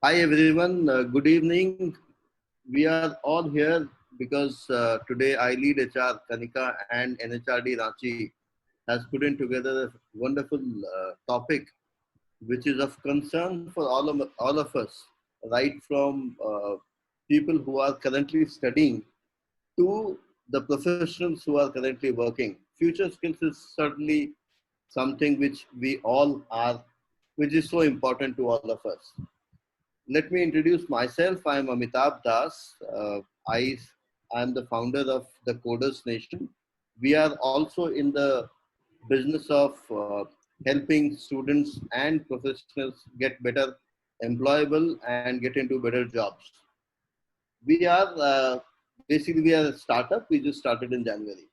Hi everyone, good evening. We are all here because today I lead HR Kanika and NHRD Ranchi has put in together a wonderful topic which is of concern for all of us, right from people who are currently studying to the professionals who are currently working. Future skills is certainly something which we all are, which is so important to all of us. Let me introduce myself. I am Amitabh Das. I am the founder of the Coders Nation. We are also in the business of helping students and professionals get better employable and get into better jobs. We are basically we are a startup. We just started in January.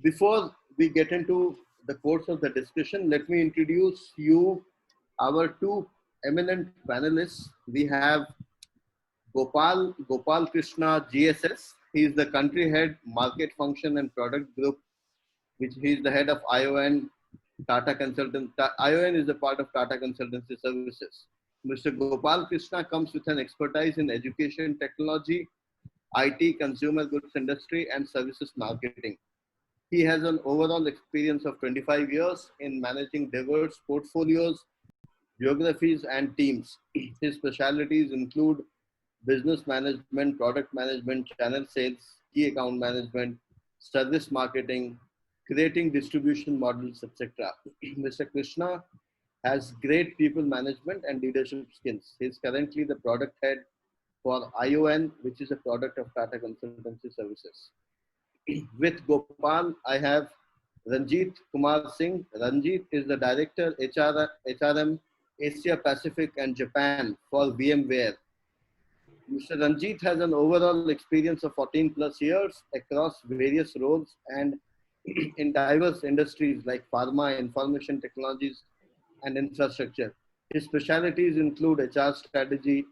Before we get into the course of the discussion, let me introduce you our two eminent panelists. We have Gopal Krishna GSS. He is the country head, market function and product group, which he is the head of ION Tata Consultant. ION is a part of Tata Consultancy Services. Mr. Gopal Krishna comes with an expertise in education technology, IT, consumer goods industry, and services marketing. He has an overall experience of 25 years in managing diverse portfolios, geographies, and teams. His specialties include business management, product management, channel sales, key account management, service marketing, creating distribution models, etc. Mr. Krishna has great people management and leadership skills. He is currently the product head for ION, which is a product of Tata Consultancy Services. With Gopal, I have Ranjit Kumar Singh. Ranjit is the director HRM Asia Pacific and Japan for VMware. Mr. Ranjit has an overall experience of 14 plus years across various roles and in diverse industries like pharma, information technologies, and infrastructure. His specialties include HR strategy,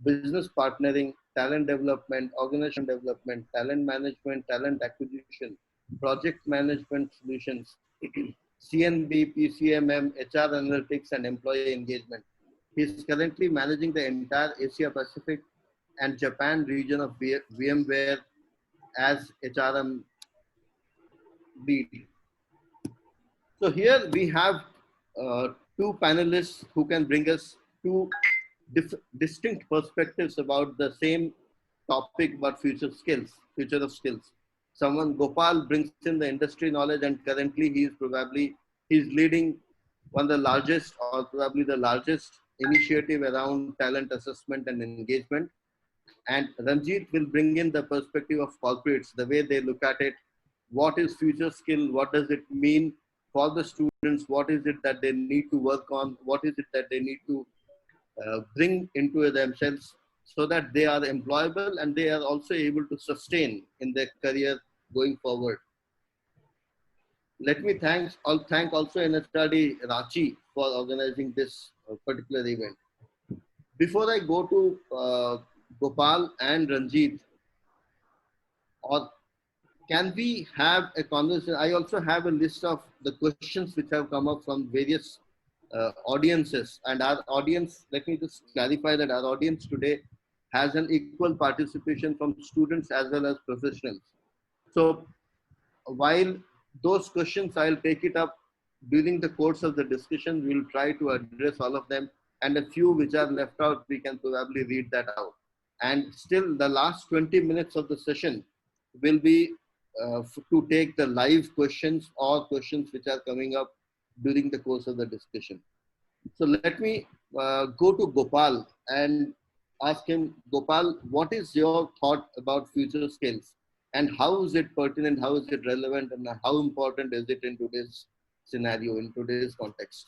business partnering, talent development, organization development, talent management, talent acquisition, project management solutions, CNB, PCMM, HR analytics, and employee engagement. He is currently managing the entire Asia Pacific and Japan region of VMware as HRM lead. So here we have two panelists who can bring us two distinct perspectives about the same topic about future of skills. Someone Gopal brings in the industry knowledge, and currently he's leading one of the largest or probably the largest initiative around talent assessment and engagement. And Ranjit will bring in the perspective of corporates, the way they look at it. What is future skill? What does it mean for the students? What is it that they need to work on? What is it that they need to bring into themselves so that they are employable and they are also able to sustain in their career going forward. Let me thank also NHRD Ranchi for organizing this particular event. Before I go to Gopal and Ranjit, or can we have a conversation? I also have a list of the questions which have come up from various audiences, and our audience, let me just clarify that our audience today has an equal participation from students as well as professionals. So while those questions, I'll take it up during the course of the discussion. We'll try to address all of them, and a few which are left out, we can probably read that out. And still, the last 20 minutes of the session will be to take the live questions or questions which are coming up during the course of the discussion. So let me go to Gopal and ask him, Gopal, what is your thought about future skills and how is it pertinent, how is it relevant, and how important is it in today's scenario, in today's context?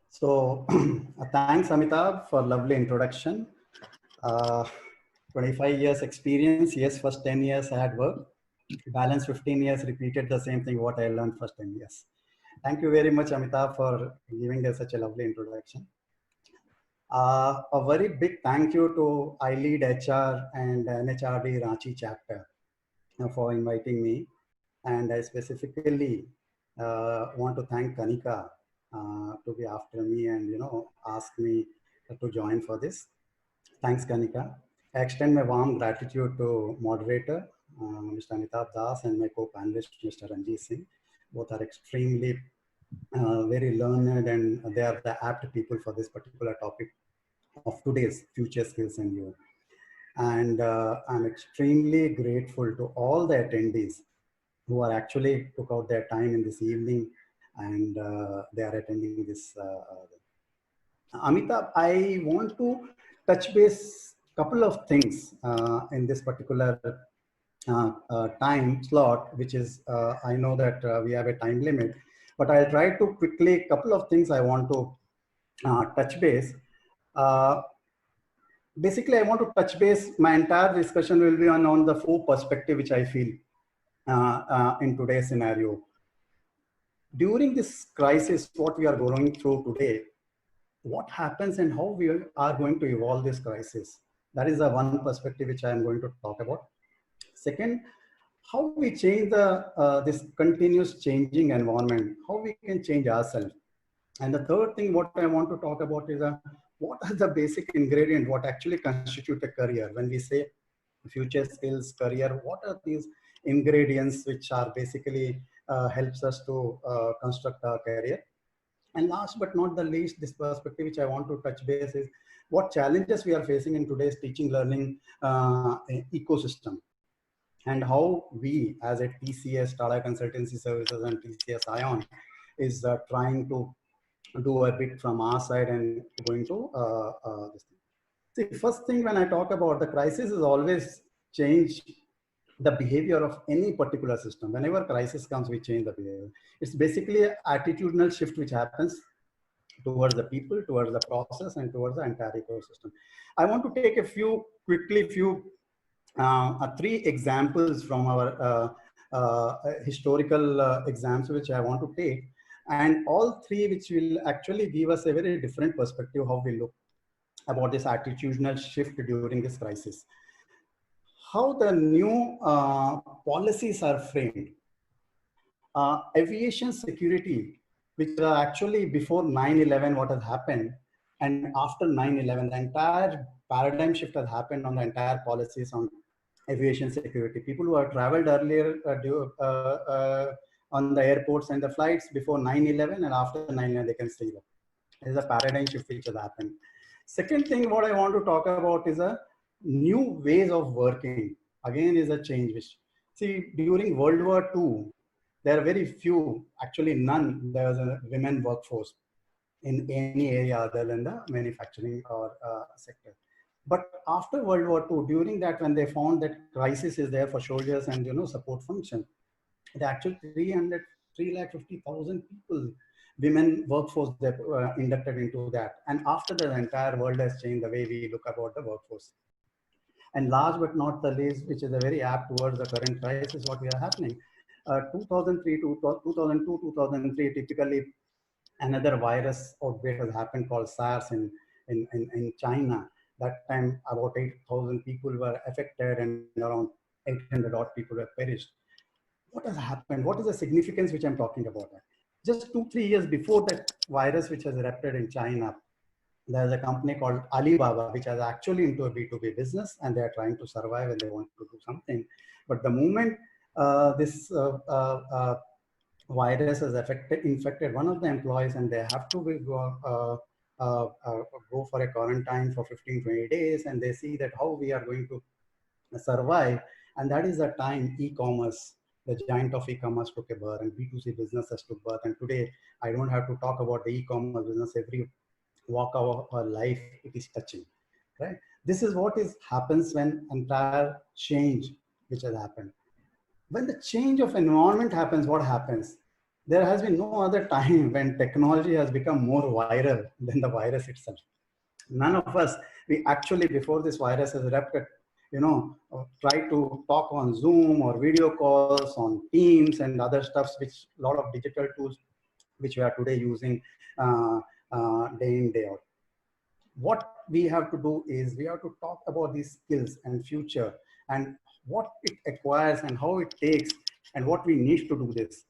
So thanks, Amitabh, for lovely introduction. 25 years experience. Yes, first 10 years I had worked. Balance 15 years repeated the same thing what I learned first 10 years. Thank you very much, Amitabh, for giving us such a lovely introduction. A very big thank you to iLead HR and NHRD Ranchi chapter for inviting me. And I specifically want to thank Kanika to be after me and ask me to join for this. Thanks, Kanika. I extend my warm gratitude to moderator, Mr. Amitabh Das, and my co-panelist, Mr. Ranjit Singh. Both are extremely very learned, and they are the apt people for this particular topic of today's future skills and youth. And I'm extremely grateful to all the attendees who are actually took out their time in this evening, and they are attending this. Amitabh, I want to touch base couple of things in this particular time slot, which is, I know that we have a time limit, but I'll try to quickly, couple of things I want to touch base. Basically, I want to touch base, my entire discussion will be on the 4 perspective, which I feel in today's scenario. During this crisis, what we are going through today, what happens and how we are going to evolve this crisis. That is the one perspective which I am going to talk about. Second, how we change the this continuous changing environment, how we can change ourselves. And the third thing what I want to talk about is what are the basic ingredients, what actually constitute a career. When we say future skills, career, what are these ingredients which are basically helps us to construct our career. And last but not the least, this perspective which I want to touch base is what challenges we are facing in today's teaching learning ecosystem, and how we as a TCS, Tata Consultancy Services, and TCS Ion is trying to do a bit from our side and going to this thing. See, first thing when I talk about the crisis is always change the behavior of any particular system. Whenever crisis comes, we change the behavior. It's basically an attitudinal shift which happens towards the people, towards the process, and towards the entire ecosystem. I want to take a few, quickly, 3 examples from our historical exams, which I want to take. And all 3 which will actually give us a very different perspective how we look about this attitudinal shift during this crisis. How the new policies are framed. Aviation security, which are actually before 9/11 what has happened, and after 9/11, the entire paradigm shift has happened on the entire policies on aviation security. People who have traveled earlier on the airports and the flights before 9/11 and after 9/11, they can see that. There's a paradigm shift which has happened. Second thing, what I want to talk about is a new ways of working. Again, is a change which, see, during World War II, there are very few, actually none, there was a women workforce in any area other than the manufacturing or sector. But after World War II, during that, when they found that crisis is there for soldiers and support function, the actual 350,000 people, women workforce, that inducted into that. And after that, the entire world has changed the way we look about the workforce. And last but not the least, which is a very apt towards the current crisis, what we are happening. 2003 to 2002, 2003, typically another virus outbreak has happened called SARS in China. That time, about 8,000 people were affected and around 800 odd people were perished. What has happened? What is the significance which I'm talking about? Just 2-3 years before that virus which has erupted in China, there's a company called Alibaba, which is actually into a B2B business, and they are trying to survive and they want to do something. But the moment this virus has infected one of the employees, and they have to go for a quarantine for 15-20 days, and they see that how we are going to survive. And that is the time e-commerce, the giant of e-commerce, took a birth, and B2C businesses took birth. And today, I don't have to talk about the e-commerce business. Every walk of our life, it is touching, right? This is what happens when entire change which has happened. When the change of environment happens, what happens? There has been no other time when technology has become more viral than the virus itself. None of us, we actually, before this virus has erupted, try to talk on Zoom or video calls on Teams and other stuffs, which a lot of digital tools, which we are today using day in, day out. What we have to do is we have to talk about these skills and future and what it acquires and how it takes and what we need to do this.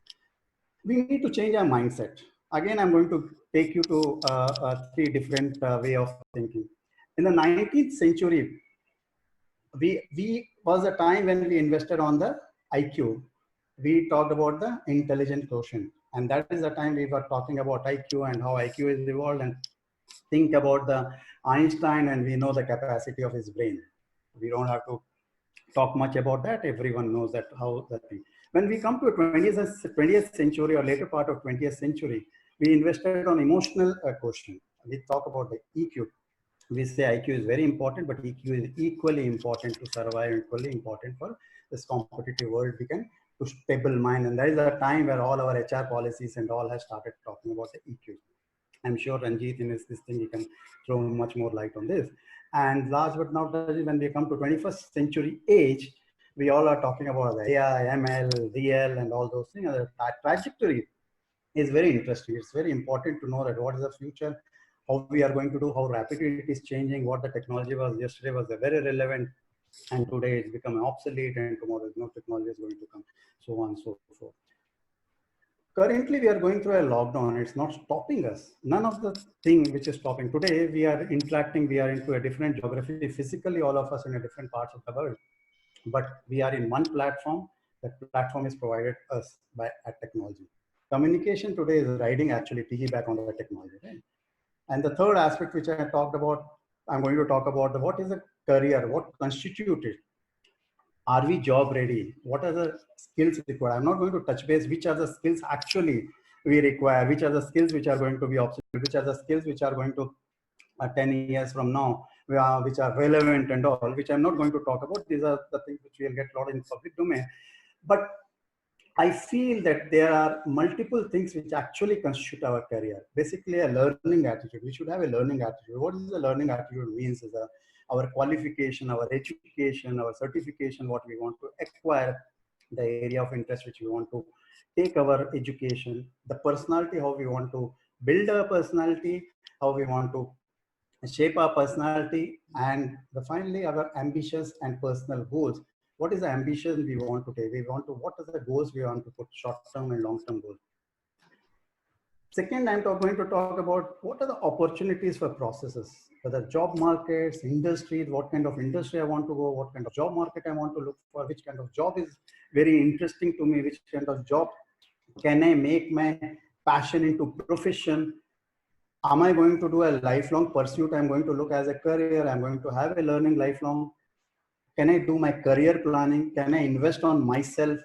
We need to change our mindset. again, I'm going to take you to three different way of thinking. In the 19th century, we was a time when we invested on the IQ. We talked about the intelligent quotient, and that is the time we were talking about IQ and how IQ is evolved, and think about the Einstein, and we know the capacity of his brain. We don't have to talk much about that. Everyone knows that how that thing. When we come to 20th century or later part of 20th century, we invested on emotional quotient. We talk about the EQ. We say IQ is very important, but EQ is equally important to survive, equally important for this competitive world. We can to stable mind, and that is a time where all our HR policies and all have started talking about the EQ. I'm sure Ranjit in this thing, he can throw much more light on this. And last but not least, when we come to 21st century age, we all are talking about the AI, ML, DL, and all those things. The trajectory is very interesting. It's very important to know that what is the future, how we are going to do, how rapidly it is changing, what the technology was yesterday was very relevant, and today it's becoming obsolete, and tomorrow no technology is going to come, so on and so forth. Currently, we are going through a lockdown. It's not stopping us. None of the thing which is stopping. Today, we are interacting. We are into a different geography. Physically, all of us in a different parts of the world. But we are in one platform. That platform is provided us by a technology. Communication today is riding actually piggyback on the technology. Right? And the third aspect which I talked about, I'm going to talk about what is a career, what constitutes it. Are we job ready? What are the skills required? I'm not going to touch base which are the skills actually we require, which are the skills which are going to be obsolete, which are the skills which are going to 10 years from now, which are relevant and all, which I'm not going to talk about. These are the things which we'll get a lot in public domain. But I feel that there are multiple things which actually constitute our career. Basically, a learning attitude. We should have a learning attitude. What is the learning attitude means is our qualification, our education, our certification, what we want to acquire, the area of interest which we want to take our education, the personality, how we want to build our personality, how we want to shape our personality, and finally our ambitious and personal goals. What is the ambition we want to take? What are the goals we want to put, short-term and long-term goals? Second, I'm going to talk about what are the opportunities for processes, whether job markets, industries, what kind of industry I want to go, what kind of job market I want to look for, which kind of job is very interesting to me, which kind of job can I make my passion into profession. Am I going to do a lifelong pursuit? I'm going to look as a career. I'm going to have a learning lifelong. Can I do my career planning? Can I invest on myself?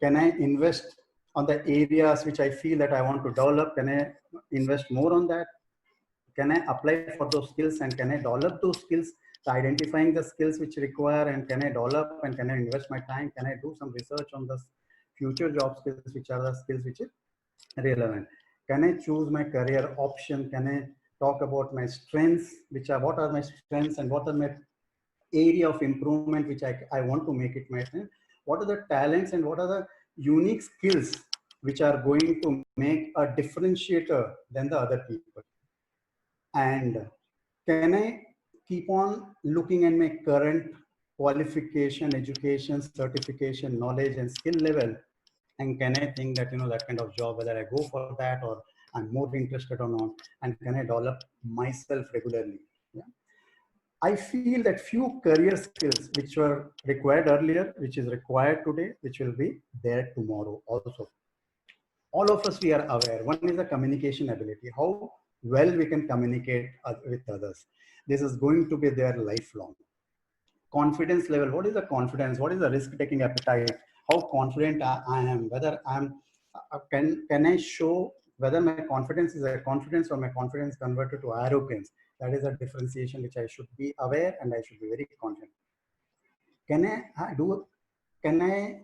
Can I invest on the areas which I feel that I want to develop? Can I invest more on that? Can I apply for those skills, and can I develop those skills? So identifying the skills which require, and can I develop, and can I invest my time? Can I do some research on the future job skills, which are the skills which is relevant? Can I choose my career option? Can I talk about my strengths, what are my strengths, and what are my area of improvement which I want to make it my strength? What are the talents and what are the unique skills which are going to make a differentiator than the other people? And can I keep on looking at my current qualification, education, certification, knowledge, and skill level? And can I think that, that kind of job, whether I go for that or I'm more interested or not, and can I develop myself regularly? Yeah. I feel that few career skills which were required earlier, which is required today, which will be there tomorrow also. All of us, we are aware. One is the communication ability, how well we can communicate with others. This is going to be there lifelong. Confidence level, what is the confidence? What is the risk-taking appetite? How confident I am, whether can I show whether my confidence is a confidence or my confidence converted to arrogance. That is a differentiation which I should be aware, and I should be very confident. Can I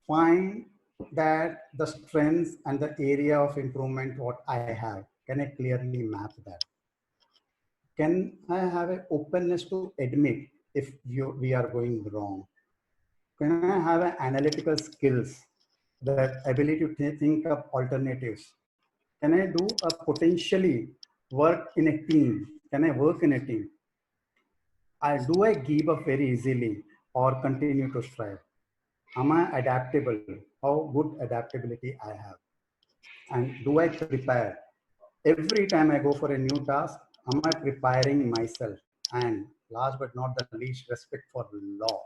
find that the strengths and the area of improvement what I have, can I clearly map that? Can I have an openness to admit if we are going wrong? Can I have an analytical skills, the ability to think of alternatives? Can I do a potentially work in a team? Can I work in a team? Do I give up very easily or continue to strive? Am I adaptable? How good adaptability I have? And do I prepare? Every time I go for a new task, am I preparing myself? And last but not the least, respect for law.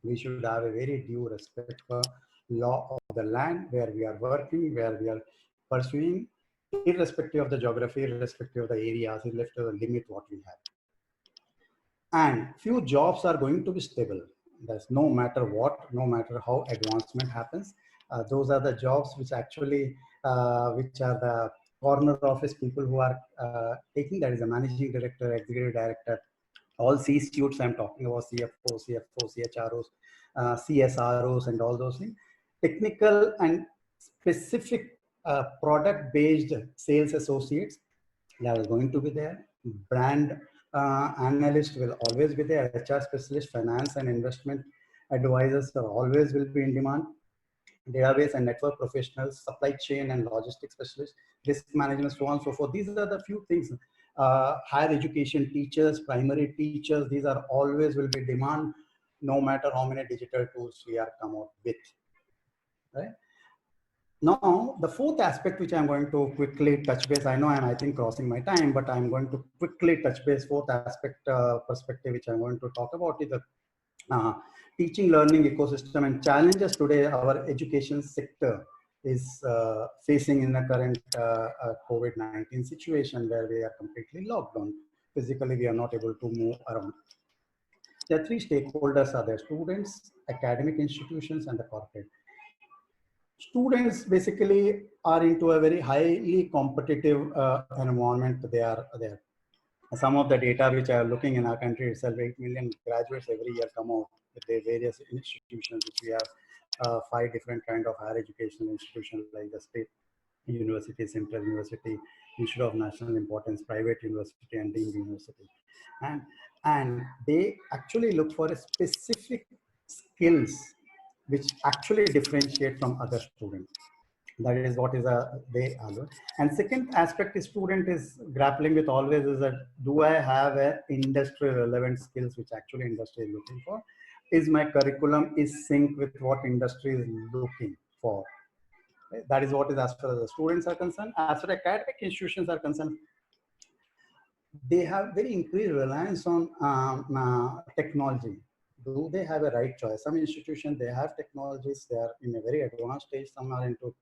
We should have a very due respect for law of the land where we are working, where we are pursuing, irrespective of the geography, irrespective of the areas, irrespective of the limit what we have. And few jobs are going to be stable. That's no matter what, no matter how advancement happens. Those are the jobs which actually, which are the corner office people who are taking, that is a managing director, executive director, all C-suites. I'm talking about CFO, CHROs, CSROs, and all those things. Technical and specific product-based sales associates that are going to be there. Brand analyst will always be there. HR specialist, finance and investment advisors are always will be in demand. Database and network professionals, supply chain and logistics specialists, risk management, so on and so forth. These are the few things. Higher education teachers, primary teachers, these are always will be demand, no matter how many digital tools we are come out with. Right? Now, the fourth aspect which I'm going to quickly touch base, I know I'm, I think, crossing my time, but I'm going to quickly touch base fourth aspect perspective which I'm going to talk about is the teaching learning ecosystem and challenges today our education sector is facing in the current COVID-19 situation where we are completely locked down. Physically, we are not able to move around. The three stakeholders are the students, academic institutions, and the corporate. Students basically are into a very highly competitive environment. They are there. Some of the data which are looking in our country itself, 8 million graduates every year come out with the various institutions, which we have 5 different kind of higher educational institutions like the state university, central university, institute of national importance, private university, and deemed university. And they actually look for a specific skills which actually differentiate from other students. That is what is they are. And second aspect is student is grappling with always is that, do I have a industry relevant skills which actually industry is looking for? Is my curriculum is sync with what industry is looking for? That is what is as far as the students are concerned. As far as academic institutions are concerned, they have very increased reliance on technology. Do they have a right choice? Some institutions, they have technologies, they are in a very advanced stage, some are into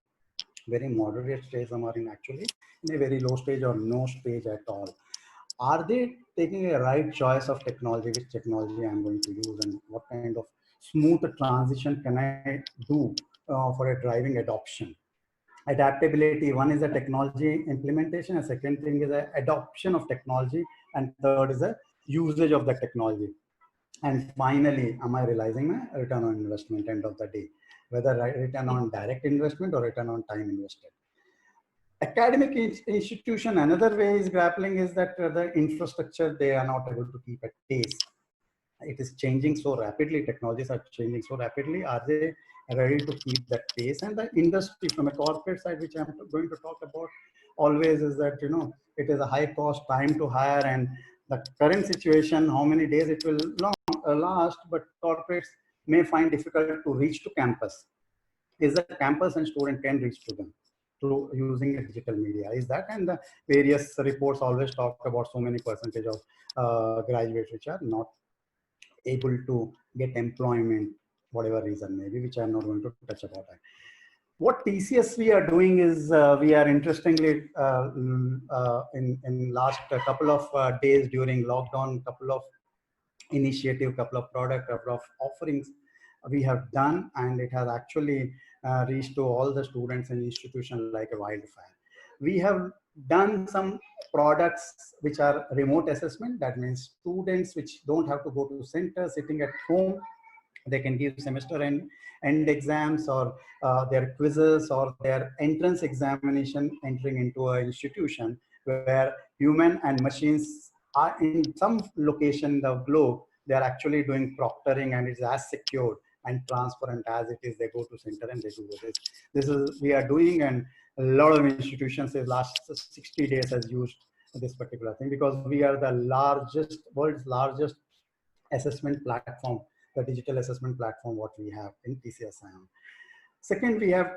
very moderate stage, some are in actually in a very low stage or no stage at all. Are they taking a right choice of technology, which technology I'm going to use, and what kind of smooth transition can I do for a driving adoption? Adaptability, one is the technology implementation, and second thing is the adoption of technology, and third is the usage of the technology. And finally, am I realizing my return on investment end of the day, whether return on direct investment or return on time invested? Academic institution, another way is grappling is that the infrastructure, they are not able to keep at pace. It is changing so rapidly, technologies are changing so rapidly. Are they ready to keep that pace? And the industry from a corporate side, which I'm going to talk about always, is that, you know, it is a high cost time to hire, and the current situation, how many days it will last, but corporates may find difficult to reach to campus. Is the campus and student can reach to them through using a digital media? Is that? And the various reports always talk about so many percentage of graduates which are not able to get employment, whatever reason maybe, which I'm not going to touch about that. What TCS we are doing is we are interestingly in last couple of days during lockdown, couple of initiative, couple of product, couple of offerings we have done, and it has actually reached to all the students and institutions like a wildfire. We have done some products which are remote assessment. That means students which don't have to go to center, sitting at home, they can give semester end exams, or their quizzes, or their entrance examination entering into an institution where human and machines are in some location in the globe. They are actually doing proctoring, and it's as secure and transparent as it is. They go to center and they do this. This is we are doing, and a lot of institutions in last 60 days has used this particular thing, because we are the largest, world's largest assessment platform, the digital assessment platform what we have in TCS. Second, we have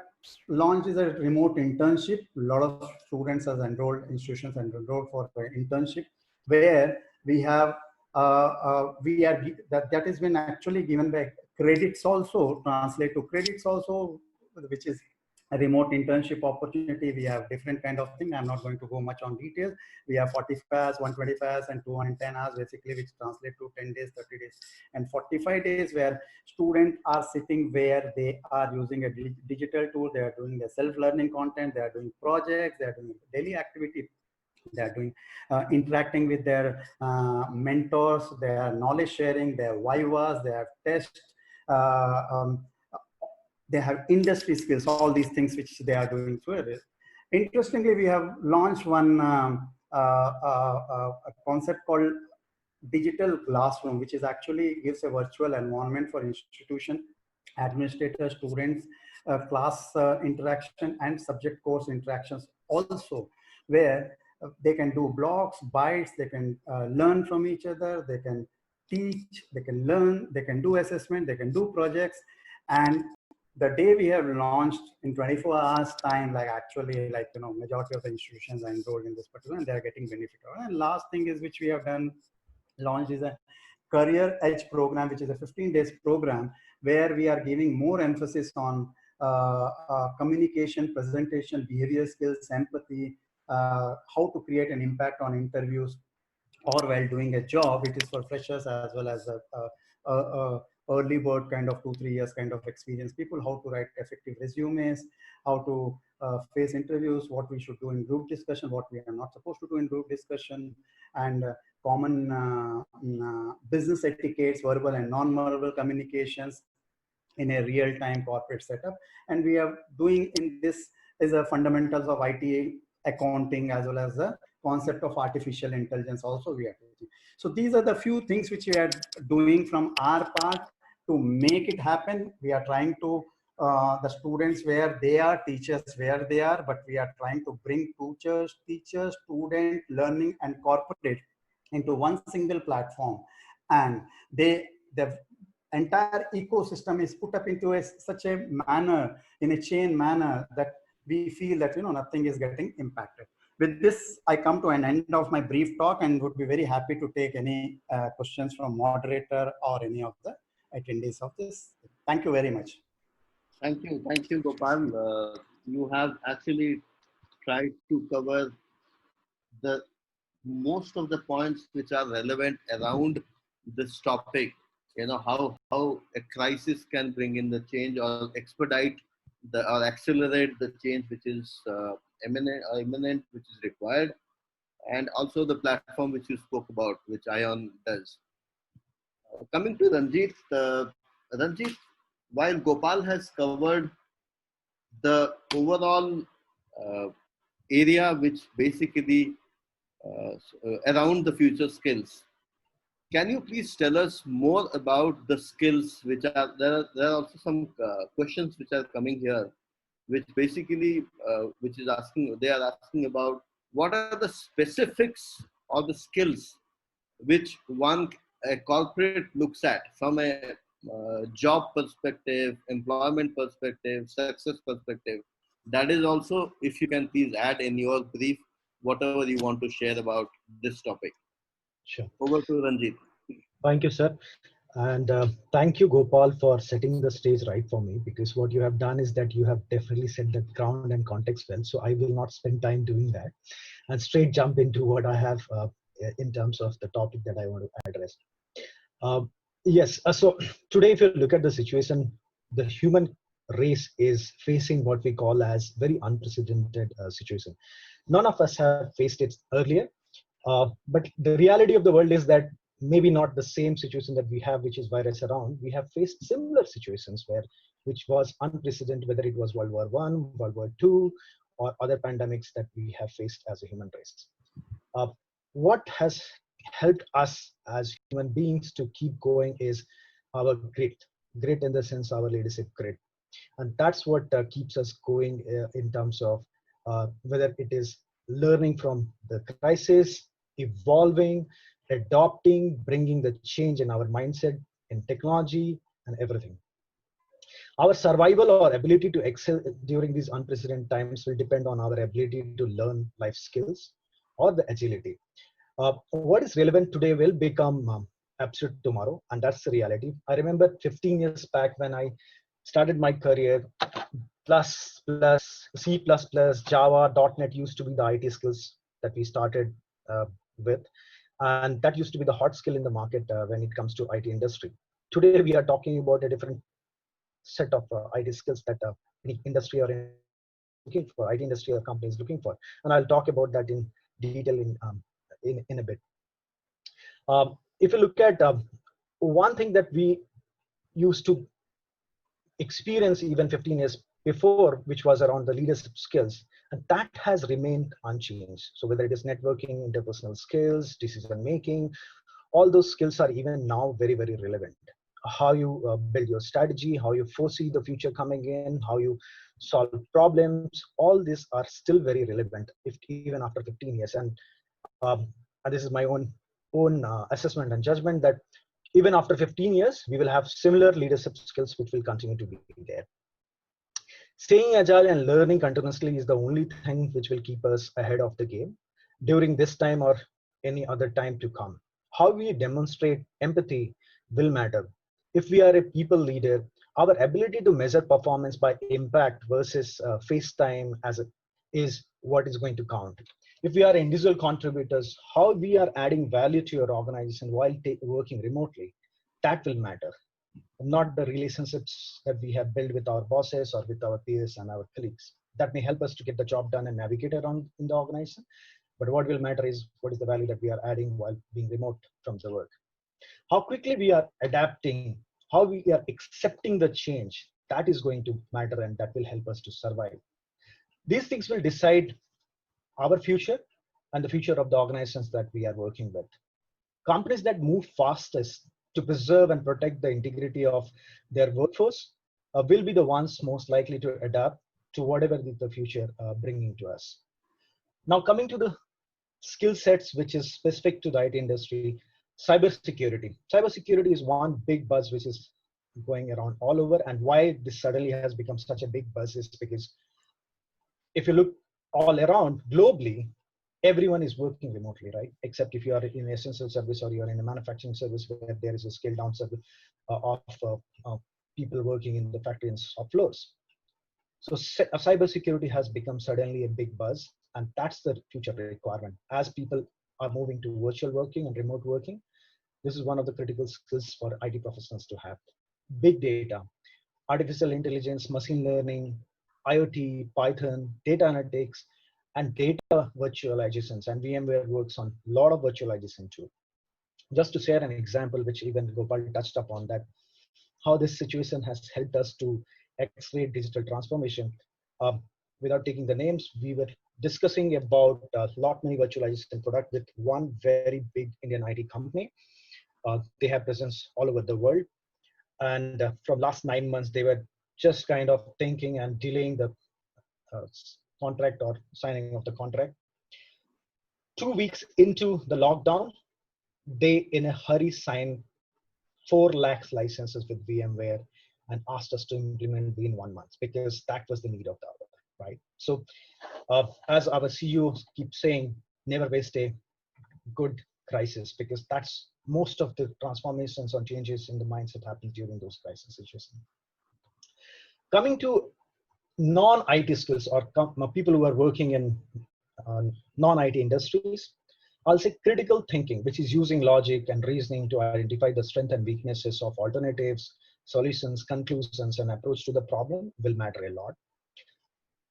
launched is a remote internship. A lot of students has enrolled, institutions and enrolled for the internship, where we have that has been actually given by credits also, translate to credits also, which is a remote internship opportunity. We have different kind of thing. I'm not going to go much on details. We have 45 hours, 125 hours, and 210 hours, basically, which translate to 10 days, 30 days, and 45 days, where students are sitting where they are using a digital tool. They are doing a self-learning content. They are doing projects. They are doing daily activity. They are doing interacting with their mentors. They are knowledge sharing. They have vivas. They have tests. Uh, um, they have industry skills, all these things which they are doing through it. Interestingly, we have launched one a concept called digital classroom, which is actually gives a virtual environment for institution, administrators, students, class interaction and subject course interactions also, where they can do blocks, bites, they can learn from each other, they can teach, they can learn, they can do assessment, they can do projects. And the day we have launched, in 24 hours time, like actually, like, you know, majority of the institutions are enrolled in this particular, and they are getting benefit. And last thing is, which we have done, launched, is a career edge program, which is a 15 days program, where we are giving more emphasis on communication, presentation, behavior skills, empathy, how to create an impact on interviews or while doing a job. It is for freshers as well as a early bird kind of 2-3 years kind of experience people, how to write effective resumes, how to face interviews, what we should do in group discussion, what we are not supposed to do in group discussion, and common business etiquettes, verbal and non-verbal communications in a real-time corporate setup. And we are doing in this is the fundamentals of IT, accounting, as well as the concept of artificial intelligence also we are teaching. So these are the few things which we are doing from our part to make it happen. We are trying to the students where they are, teachers where they are, but we are trying to bring teachers, student, learning, and corporate into one single platform. And the entire ecosystem is put up into such a manner, in a chain manner, that we feel that, you know, nothing is getting impacted. With this, I come to an end of my brief talk and would be very happy to take any questions from moderator or any of the attendees of this. Thank you very much. Thank you, Gopal. You have actually tried to cover the most of the points which are relevant around this topic. You know, how a crisis can bring in the change or expedite or accelerate the change which is imminent, which is required, and also the platform which you spoke about, which ION does. Coming to Ranjit, Ranjit, while Gopal has covered the overall area which basically around the future skills, can you please tell us more about the skills which are there? There are also some questions which are coming here, which basically which is asking, they are asking about what are the specifics or the skills which a corporate looks at from a job perspective, employment perspective, success perspective. That is also, if you can please add in your brief whatever you want to share about this topic. Sure. Over to Ranjit. Thank you, sir. And thank you, Gopal, for setting the stage right for me, because what you have done is that you have definitely set the ground and context well. So I will not spend time doing that and straight jump into what I have in terms of the topic that I want to address. Yes, so today, if you look at the situation, the human race is facing what we call as very unprecedented situation. None of us have faced it earlier, but the reality of the world is that maybe not the same situation that we have, which is virus around. We have faced similar situations which was unprecedented, whether it was World War I, World War II, or other pandemics that we have faced as a human race. What has helped us as human beings to keep going is our grit in the sense our leadership grit, and that's what keeps us going in terms of whether it is learning from the crisis, evolving, adopting, bringing the change in our mindset, in technology, and everything. Our survival or ability to excel during these unprecedented times will depend on our ability to learn life skills or the agility. What is relevant today will become absurd tomorrow, and that's the reality. I remember 15 years back when I started my career, C++, Java, .NET used to be the IT skills that we started with, and that used to be the hot skill in the market when it comes to IT industry. Today we are talking about a different set of IT skills that any industry or looking for, IT industry or company is looking for, and I'll talk about that in detail in a bit. If you look at one thing that we used to experience even 15 years before, which was around the leadership skills, and that has remained unchanged. So whether it is networking, interpersonal skills, decision making, all those skills are even now very, very relevant. How you build your strategy, how you foresee the future coming in, how you solve problems, all these are still very relevant even after 15 years. And this is my own assessment and judgment that even after 15 years, we will have similar leadership skills which will continue to be there. Staying agile and learning continuously is the only thing which will keep us ahead of the game during this time or any other time to come. How we demonstrate empathy will matter. If we are a people leader, our ability to measure performance by impact versus face time is what is going to count. If we are individual contributors, how we are adding value to your organization while working remotely, that will matter. Not the relationships that we have built with our bosses or with our peers and our colleagues. That may help us to get the job done and navigate around in the organization. But what will matter is what is the value that we are adding while being remote from the work. How quickly we are adapting, how we are accepting the change, that is going to matter, and that will help us to survive. These things will decide our future and the future of the organizations that we are working with. Companies that move fastest to preserve and protect the integrity of their workforce will be the ones most likely to adapt to whatever the future bringing to us. Now coming to the skill sets which is specific to the IT industry, cybersecurity. Cybersecurity is one big buzz which is going around all over, and why this suddenly has become such a big buzz is because if you look all around globally, everyone is working remotely, right? Except if you are in essential service or you are in a manufacturing service where there is a scale down service of people working in the factories or floors. So cybersecurity has become suddenly a big buzz, and that's the future requirement. As people are moving to virtual working and remote working, this is one of the critical skills for IT professionals to have. Big data, artificial intelligence, machine learning, IoT, Python, data analytics, and data virtualizations, and VMware works on a lot of virtualization too. Just to share an example, which even Gopal touched upon, that how this situation has helped us to accelerate digital transformation. Without taking the names, we were discussing about a lot many virtualization product with one very big Indian IT company. They have presence all over the world. And from last 9 months, they were just kind of thinking and delaying the contract or signing of the contract. 2 weeks into the lockdown, they in a hurry signed 4 lakhs licenses with VMware and asked us to implement within 1 month because that was the need of the hour, right? So as our CEO keeps saying, never waste a good crisis, because that's most of the transformations or changes in the mindset happen during those crisis situations. Coming to non-IT skills or people who are working in non-IT industries, I'll say critical thinking, which is using logic and reasoning to identify the strengths and weaknesses of alternatives, solutions, conclusions, and approach to the problem will matter a lot.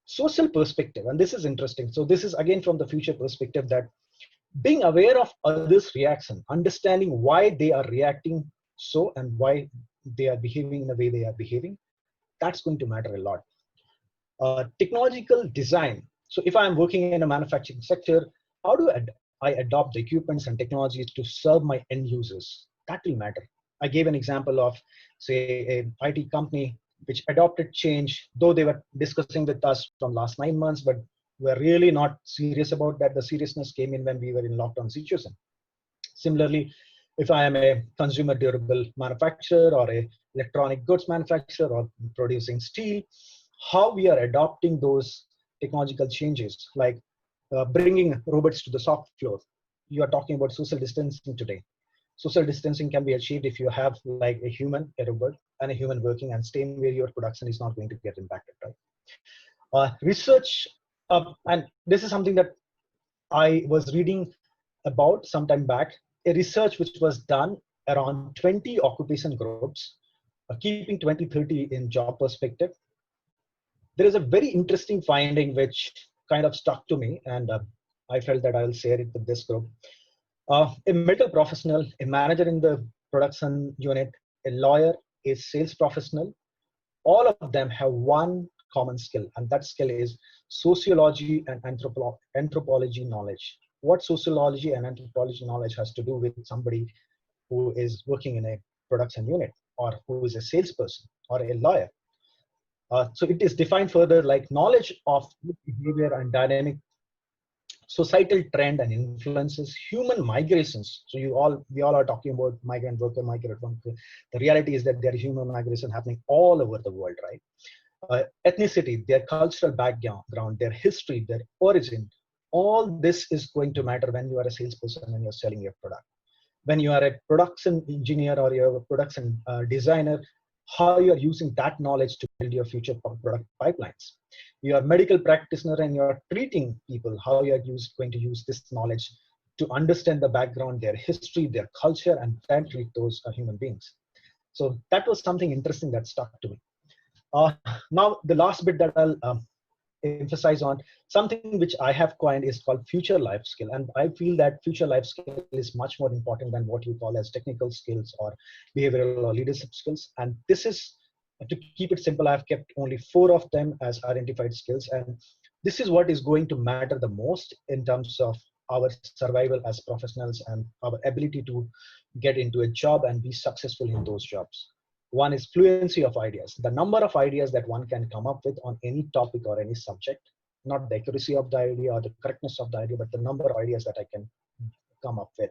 Social perspective, and this is interesting. So this is again from the future perspective, that being aware of others' reaction, understanding why they are reacting so and why they are behaving in the way they are behaving, that's going to matter a lot. Technological design. So if I'm working in a manufacturing sector, how do I adopt the equipments and technologies to serve my end users? That will matter. I gave an example of, say, an IT company which adopted change, though they were discussing with us from last 9 months, but we're really not serious about that. The seriousness came in when we were in lockdown situation. Similarly, If I am a consumer durable manufacturer or a electronic goods manufacturer or producing steel, how we are adopting those technological changes, like bringing robots to the shop floor. You are talking about social distancing today. Social distancing can be achieved if you have like a human, a robot, and a human working, and same way your production is not going to get impacted, right? Research, and this is something that I was reading about some time back, a research which was done around 20 occupation groups, keeping 2030 in job perspective. There is a very interesting finding which kind of stuck to me, and I felt that I will share it with this group. A medical professional, a manager in the production unit, a lawyer, a sales professional, all of them have one common skill, and that skill is sociology and anthropology knowledge. What sociology and anthropology knowledge has to do with somebody who is working in a production unit, or who is a salesperson or a lawyer? So it is defined further like knowledge of behavior and dynamic societal trend and influences human migrations. So we all are talking about migrant worker, migrant worker. The reality is that there is human migration happening all over the world, right? Ethnicity, their cultural background, their history, their origin, all this is going to matter when you are a salesperson and you're selling your product. When you are a production engineer or you're a production designer, how you are using that knowledge to build your future product pipelines. You are a medical practitioner and you are treating people, how you are going to use this knowledge to understand the background, their history, their culture, and then treat those human beings. So that was something interesting that stuck to me. Now, the last bit that I'll emphasize on, something which I have coined is called future life skill. And I feel that future life skill is much more important than what you call as technical skills or behavioral or leadership skills. And this is, to keep it simple, I've kept only 4 of them as identified skills. And this is what is going to matter the most in terms of our survival as professionals and our ability to get into a job and be successful in those jobs. One is fluency of ideas, the number of ideas that one can come up with on any topic or any subject, not the accuracy of the idea or the correctness of the idea, but the number of ideas that I can come up with.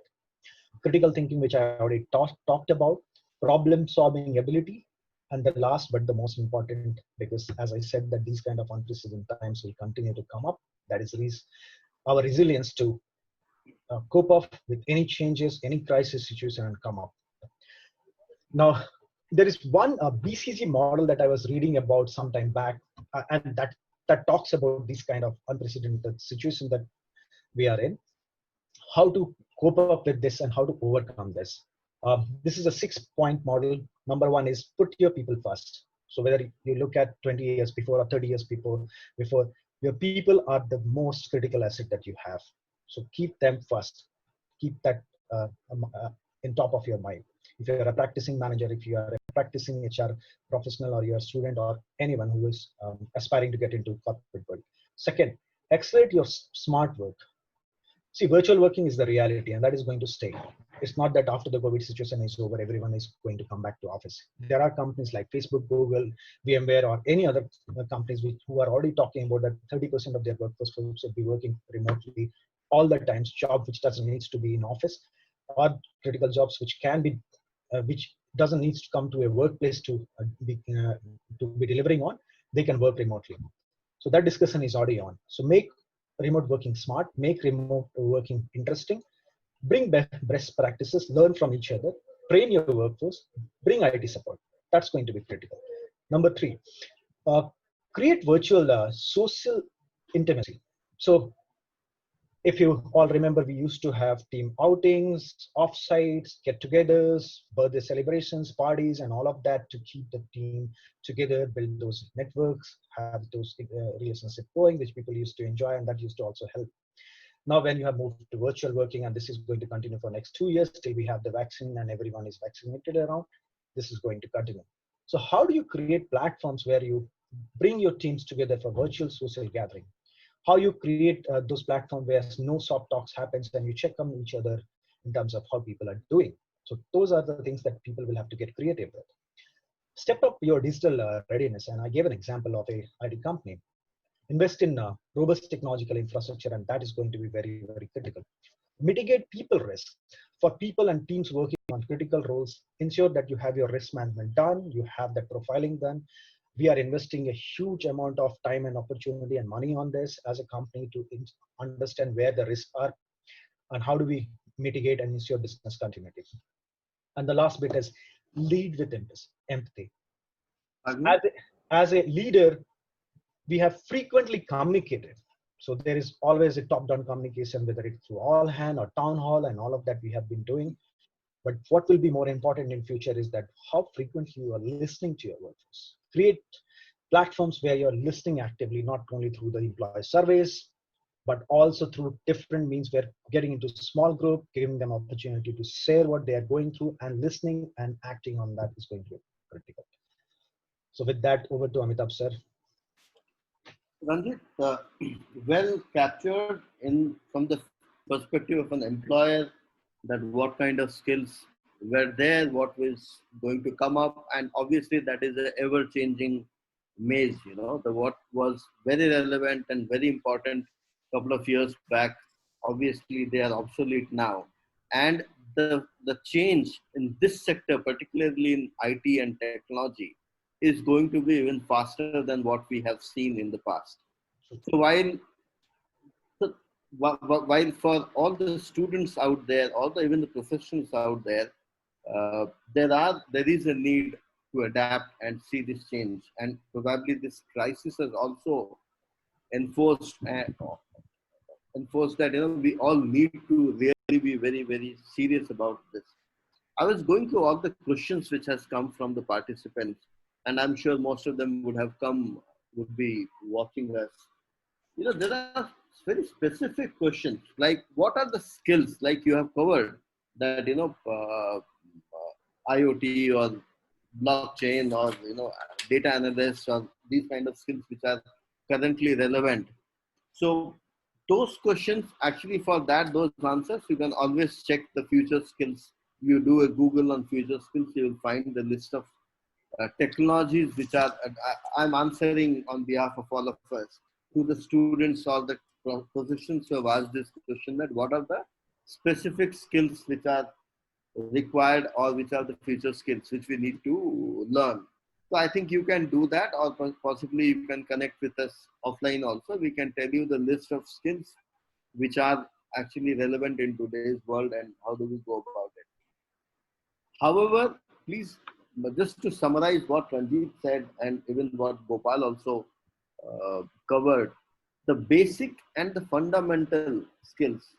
Critical thinking, which I already talked about, problem solving ability, and the last but the most important, because as I said that these kind of unprecedented times will continue to come up, that is our resilience to cope up with any changes, any crisis situation, and come up. Now, there is one BCG model that I was reading about some time back, and that talks about this kind of unprecedented situation that we are in, how to cope up with this and how to overcome this. This is a 6-point model. Number 1 is put your people first. So whether you look at 20 years before or 30 years before, your people are the most critical asset that you have. So keep them first. Keep that in top of your mind. If you're a practicing manager, if you are a practicing HR professional, or you're a student, or anyone who is aspiring to get into corporate world. Second, accelerate your smart work. See, virtual working is the reality, and that is going to stay. It's not that after the COVID situation is over, everyone is going to come back to office. There are companies like Facebook, Google, VMware, or any other companies who are already talking about that 30% of their workforce should be working remotely all the times, job which doesn't need to be in office, or critical jobs which can be, which doesn't need to come to a workplace to be delivering on, they can work remotely. So that discussion is already on. So make remote working smart, make remote working interesting, bring best practices, learn from each other, train your workforce, bring IT support. That's going to be critical. Number 3, create virtual social intimacy. So if you all remember, we used to have team outings, offsites, get-togethers, birthday celebrations, parties, and all of that to keep the team together, build those networks, have those relationships going, which people used to enjoy, and that used to also help. Now, when you have moved to virtual working, and this is going to continue for next 2 years till we have the vaccine and everyone is vaccinated around, this is going to continue. So how do you create platforms where you bring your teams together for virtual social gathering? How you create those platforms where no soft talks happens and you check on each other in terms of how people are doing. So those are the things that people will have to get creative with. Step up your digital readiness. And I gave an example of a IT company. Invest in robust technological infrastructure, and that is going to be very, very critical. mitigate people risk. For people and teams working on critical roles, ensure that you have your risk management done, you have that profiling done. We are investing a huge amount of time and opportunity and money on this as a company to understand where the risks are and how do we mitigate and ensure business continuity. And the last bit is lead with empathy. Agree? As a leader, we have frequently communicated. So there is always a top-down communication, whether it's through all hand or town hall, and all of that we have been doing. But what will be more important in future is that how frequently you are listening to your workforce. Create platforms where you're listening actively, not only through the employee surveys, but also through different means. We're getting into small group, giving them opportunity to share what they are going through, and listening and acting on that is going to be critical. So with that, over to Amitabh sir. Ranjit, well captured in from the perspective of an employer, that what kind of skills were there, what was going to come up, and obviously that is an ever-changing maze. You know, the what was very relevant and very important couple of years back, obviously they are obsolete now, and the change in this sector, particularly in IT and technology, is going to be even faster than what we have seen in the past. So so while for all the students out there, all the even the professionals out there, there is a need to adapt and see this change, and probably this crisis has also enforced enforced that we all need to really be very serious about this. I was going through all the questions which has come from the participants, and I'm sure most of them would be watching us. There are very specific questions like what are the skills, like you have covered that, IoT or blockchain or, data analysts or these kind of skills which are currently relevant. So those questions, actually for that, those answers, you can always check the future skills. You do a Google on future skills, you will find the list of technologies which are, I'm answering on behalf of all of us, to the students or the professionals who have asked this question, that what are the specific skills which are required or which are the future skills which we need to learn. So I think you can do that, or possibly you can connect with us offline also. We can tell you the list of skills which are actually relevant in today's world and how do we go about it. However, please, just to summarize what Ranjit said and even what Gopal also covered, the basic and the fundamental skills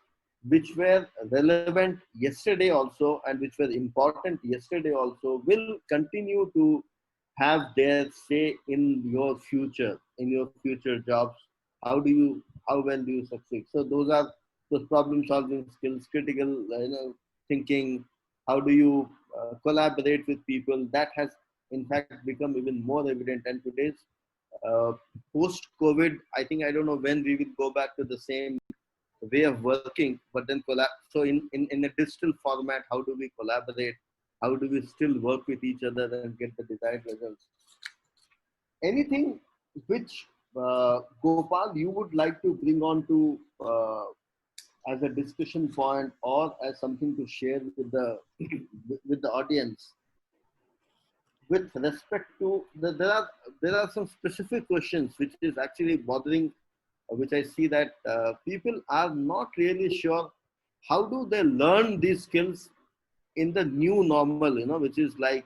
which were relevant yesterday also and which were important yesterday also will continue to have their say in your future jobs. How well do you succeed? So those are those problem solving skills, critical thinking. How do you collaborate with people? That has in fact become even more evident. And today's post COVID, I don't know when we will go back to the same way of working, but then so in a digital format, how do we collaborate? How do we still work with each other and get the desired results? Anything which Gopal you would like to bring on to as a discussion point or as something to share with the with the audience with respect to there are some specific questions which is actually bothering, which I see that people are not really sure how do they learn these skills in the new normal, which is like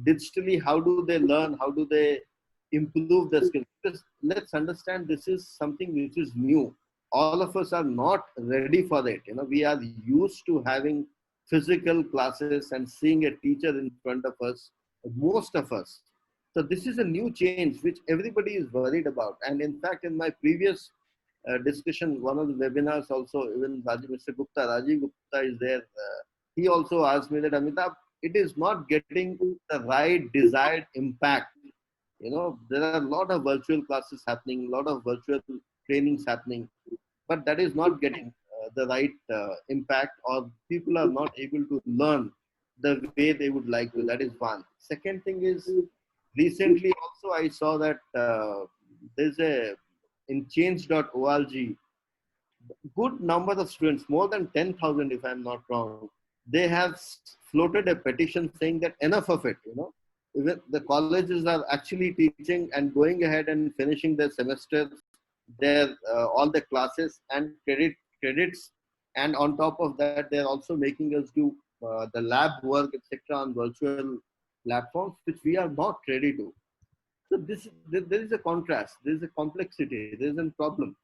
digitally. How do they learn? How do they improve the skills? Because let's understand, this is something which is new. All of us are not ready for it. We are used to having physical classes and seeing a teacher in front of us, most of us. So this is a new change which everybody is worried about. And in fact, in my previous discussion, one of the webinars also, even Mr. Gupta, Rajiv Gupta is there. He also asked me that, Amitabh, it is not getting the right desired impact. There are a lot of virtual classes happening, a lot of virtual trainings happening, but that is not getting the right impact, or people are not able to learn the way they would like to. That is one. Second thing is, recently also I saw that there's in change.org, good number of students, more than 10,000 if I'm not wrong, they have floated a petition saying that enough of it, you know. Even the colleges are actually teaching and going ahead and finishing their semesters, their all the classes and credits, and on top of that, they're also making us do the lab work, etc., on virtual platforms, which we are not ready to. So there is a contrast, there is a complexity, there is a problem.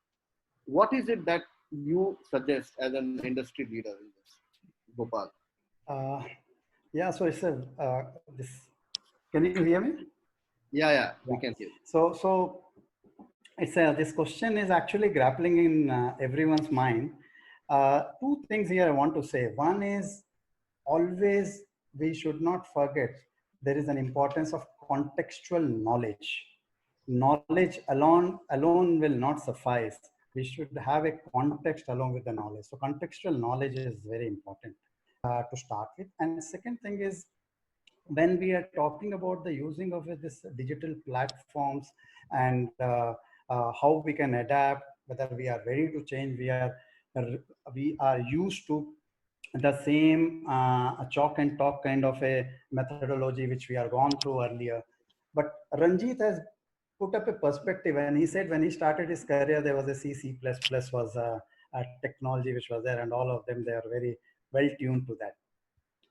What is it that you suggest as an industry leader in this, Gopal? Uh, yeah, so it's a this. Can you hear me? Yeah, we Yeah. can hear. So it's this question is actually grappling in everyone's mind. Two things here I want to say. One is always we should not forget there is an importance of contextual knowledge. Knowledge alone will not suffice. We should have a context along with the knowledge. So contextual knowledge is very important to start with. And the second thing is, when we are talking about the using of this digital platforms and how we can adapt, whether we are ready to change, we are used to the same chalk and talk kind of a methodology which we are gone through earlier. But Ranjit has put up a perspective, and he said when he started his career, there was a C++ was a technology which was there, and all of them, they are very well tuned to that.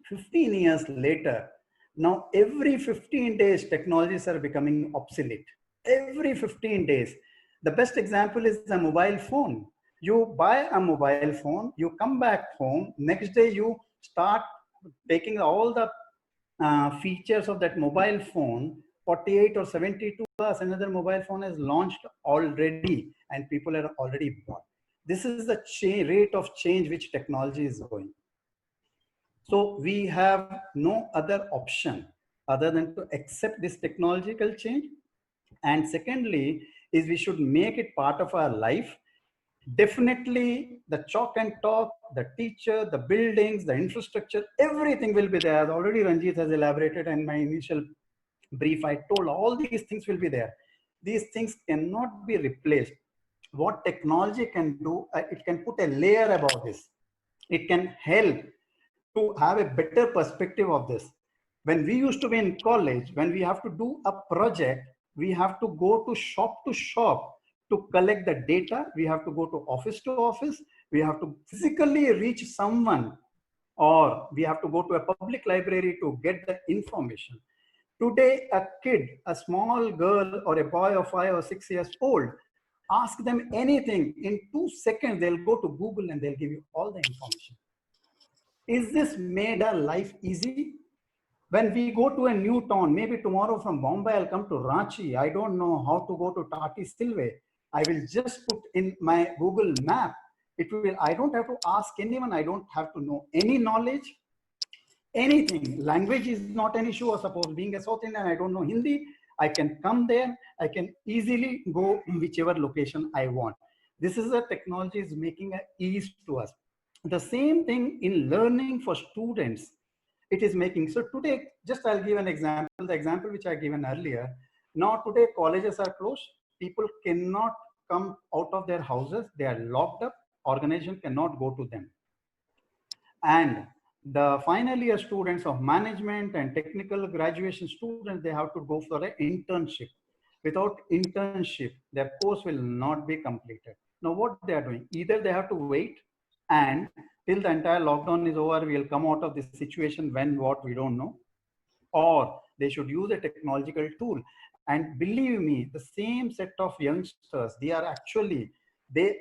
15 years later, now every 15 days, technologies are becoming obsolete. Every 15 days. The best example is a mobile phone. You buy a mobile phone, you come back home, next day you start taking all the features of that mobile phone. 48 or 72 hours, another mobile phone is launched already and people are already bought. This is the rate of change which technology is going. So we have no other option other than to accept this technological change. And secondly, is we should make it part of our life. Definitely the chalk and talk, the teacher, the buildings, the infrastructure, everything will be there. As already Ranjit has elaborated in my initial brief, I told all these things will be there. These things cannot be replaced. What technology can do, it can put a layer above this. It can help to have a better perspective of this. When we used to be in college, when we have to do a project, we have to go to shop to collect the data. We have to go to office. We have to physically reach someone, or we have to go to a public library to get the information. Today, a kid, a small girl or a boy of 5 or 6 years old, ask them anything, in 2 seconds, they'll go to Google and they'll give you all the information. Is this made our life easy? When we go to a new town, maybe tomorrow from Bombay, I'll come to Ranchi. I don't know how to go to Tati Silve. I will just put in my Google map. I don't have to ask anyone. I don't have to know any knowledge, anything. Language is not an issue. Or suppose being a South Indian, I don't know Hindi. I can come there. I can easily go whichever location I want. This is a technology is making an ease to us. The same thing in learning for students, it is making. So today, just I'll give an example, the example which I given earlier. Now today colleges are closed. People cannot come out of their houses. They are locked up. Organization cannot go to them. And the final year students of management and technical graduation students, they have to go for an internship. Without internship, their course will not be completed. Now what they are doing, either they have to wait and till the entire lockdown is over, we'll come out of this situation, when, what, we don't know, or they should use a technological tool. And believe me, the same set of youngsters, they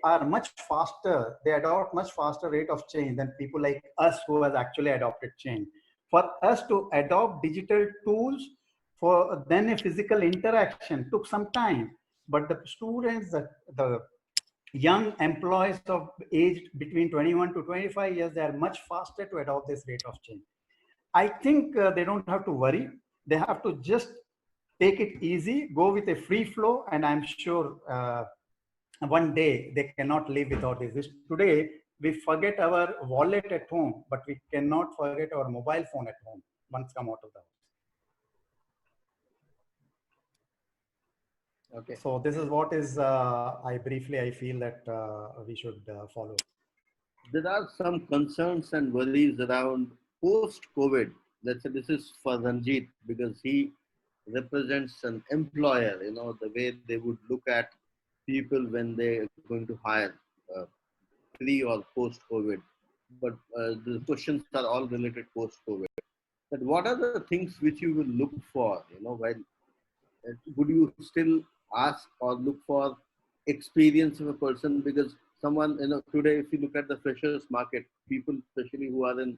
are much faster, they adopt much faster rate of change than people like us who has actually adopted change. For us to adopt digital tools, for then a physical interaction took some time, but the students, the young employees of age between 21 to 25 years, they are much faster to adopt this rate of change. I think they don't have to worry. They have to just take it easy, go with a free flow, and I'm sure one day they cannot live without this. Today, we forget our wallet at home, but we cannot forget our mobile phone at home once come out of the house. Okay. So this is what is I feel that we should follow. There are some concerns and worries around post-COVID. Let's say this is for Ranjit because he represents an employer. You know the way they would look at people when they are going to hire, uh, pre or post-COVID. But the questions are all related post-COVID. That what are the things which you will look for? You know, while would you still ask or look for experience of a person? Because someone, you know, today if you look at the freshers market, people especially who are in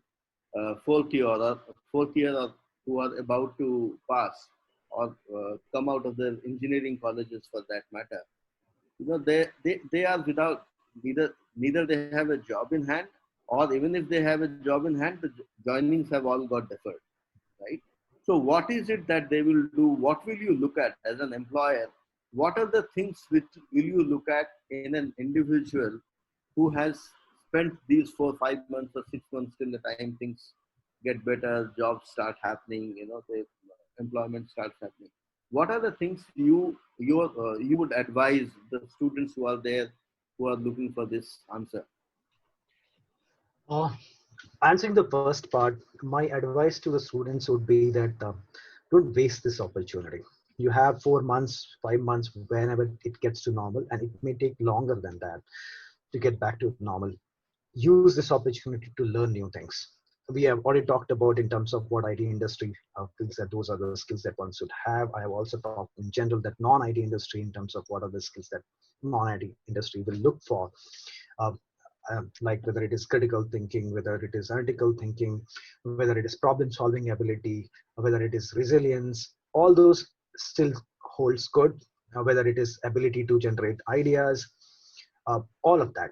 fourth year or who are about to pass or come out of their engineering colleges for that matter, you know, they are without neither they have a job in hand, or even if they have a job in hand, the joinings have all got deferred, right? So what is it that they will do? What will you look at as an employer? What are the things which will you look at in an individual who has spent these 4 5 months or 6 months till the time things get better, jobs start happening, you know, the employment starts happening? What are the things you would advise the students who are there who are looking for this answer? Uh, Answering the first part, my advice to the students would be that don't waste this opportunity. You have 4 months, 5 months, whenever it gets to normal, and it may take longer than that to get back to normal. Use this opportunity to learn new things. We have already talked about in terms of what IT industry thinks that those are the skills that one should have. I have also talked in general that non-IT industry in terms of what are the skills that non-IT industry will look for. Uh, like whether it is critical thinking, whether it is analytical thinking, whether it is problem solving ability, whether it is resilience, all those still holds good, whether it is ability to generate ideas, all of that.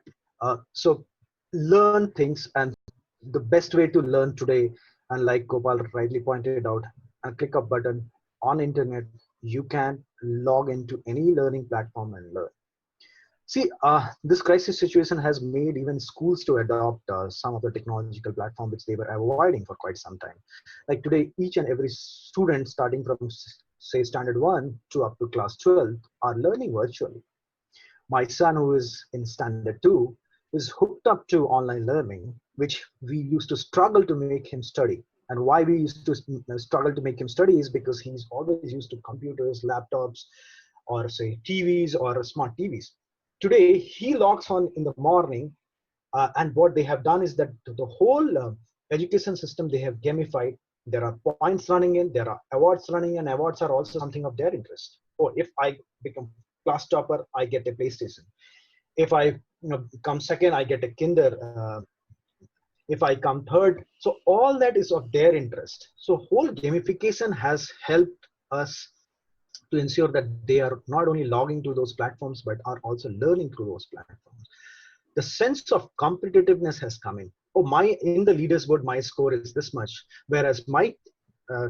So learn things, and the best way to learn today, and like Gopal rightly pointed out, a click of button on internet, you can log into any learning platform and learn. See, this crisis situation has made even schools to adopt some of the technological platform which they were avoiding for quite some time. Like today, each and every student starting from say standard 1 to up to class 12 are learning virtually. My son, who is in standard 2, is hooked up to online learning, which we used to struggle to make him study. And why we used to struggle to make him study is because he's always used to computers, laptops, or say TVs or smart TVs. Today, he logs on in the morning, and what they have done is that the whole education system they have gamified. There are points running in, there are awards running, and awards are also something of their interest. Or if I become class topper, I get a PlayStation. If I come second, I get a Kinder. If I come third, so all that is of their interest. So whole gamification has helped us to ensure that they are not only logging to those platforms but are also learning through those platforms. The sense of competitiveness has come in. Oh, my in the leaderboard my score is this much, whereas my uh,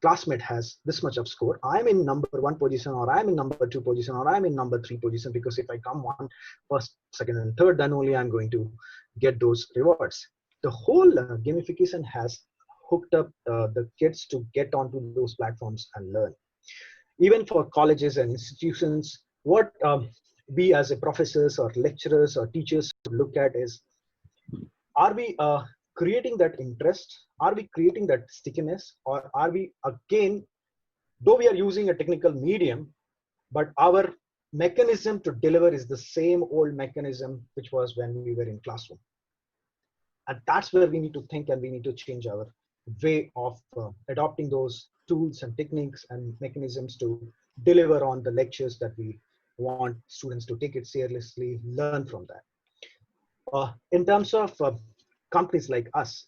classmate has this much of score. I'm in number 1 position, or I'm in number 2 position, or I'm in number 3 position, because if I come one first, second, and third, then only I'm going to get those rewards. The whole gamification has hooked up the kids to get onto those platforms and learn. Even for colleges and institutions, what we as a professors or lecturers or teachers look at is, are we creating that interest? Are we creating that stickiness? Or are we again, though we are using a technical medium, but our mechanism to deliver is the same old mechanism which was when we were in classroom? And that's where we need to think, and we need to change our way of adopting those tools and techniques and mechanisms to deliver on the lectures that we want students to take it seriously, learn from that. In terms of companies like us,